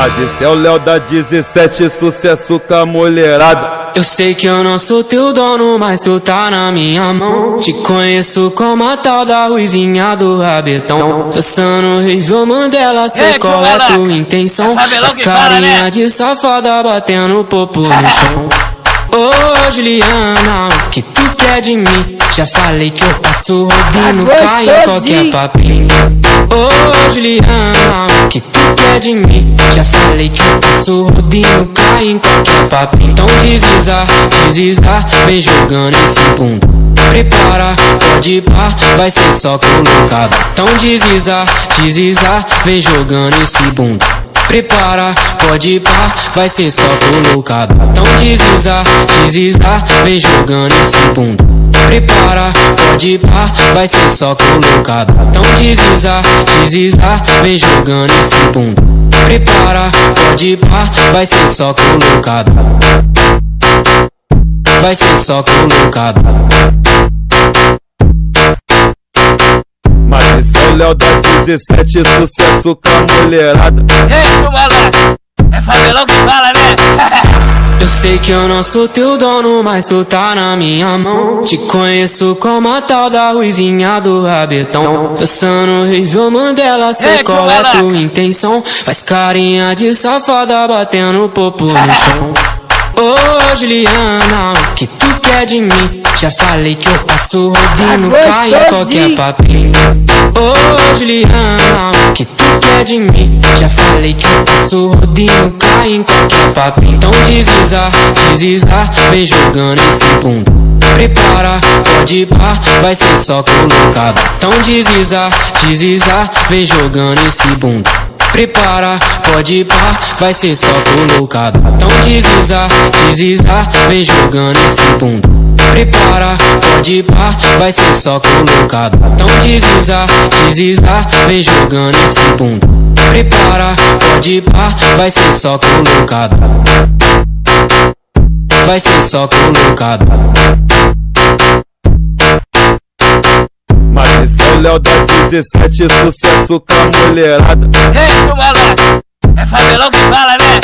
Mas esse é o Léo da 17, sucesso com a mulherada. Eu sei que eu não sou teu dono, mas tu tá na minha mão. Te conheço como a tal da ruivinha do rabetão. Dançando Rival Mandela, sei qual é tua intenção. As carinha de safada batendo popo no chão. Ô Juliana, o que tu quer de mim? Já falei que eu passo rodando, cai em qualquer papinho. Ô Juliana, o que tu quer de mim? Já falei que eu passo rodando, cai em qualquer papinho. Então deslizar, deslizar, vem jogando esse bunda. Prepara, pode ir pá, vai ser só colocado. Então deslizar, deslizar, vem jogando esse bunda. Prepara, pode ir pá, vai ser só colocado. Então deslizar, deslizar, vem jogando esse bunda. Prepara, pode ir pá, vai ser só colocado. Então deslizar, deslizar, vem jogando esse bunda. Prepara, pode ir pá, vai ser só colocado. Vai ser só colocado. Mas esse é o Léo da 17, sucesso com a mulherada. Ei, chumalé, é favelão que fala, né? Eu sei que eu não sou teu dono, mas tu tá na minha mão. Te conheço como a tal da ruivinha do rabetão. Dançando Rival Mandela, sei qual é tua intenção. Faz carinha de safada batendo popo no chão. Ô Juliana, o que tu quer de mim? Já falei que eu passo rodando, cai em qualquer papinho. Ô Juliana, o que tu quer de mim? Já falei que eu passo rodando, cai em qualquer papinho. Então deslizar, deslizar, vem jogando esse bunda. Prepara, pode ir pá, vai ser só colocado. Então deslizar, deslizar, vem jogando esse bunda. Prepara, pode ir pá, vai ser só colocado. Então deslizar, deslizar, vem jogando esse bunda. Prepara, pode ir pá, vai ser só colocado. Então deslizar, deslizar, vem jogando esse bunda. Prepara, pode ir pá, vai ser só colocado. Vai ser só colocado. Mas esse é o Léo da 17, sucesso com a mulherada. Ei, chumalé, é favelão que fala, né?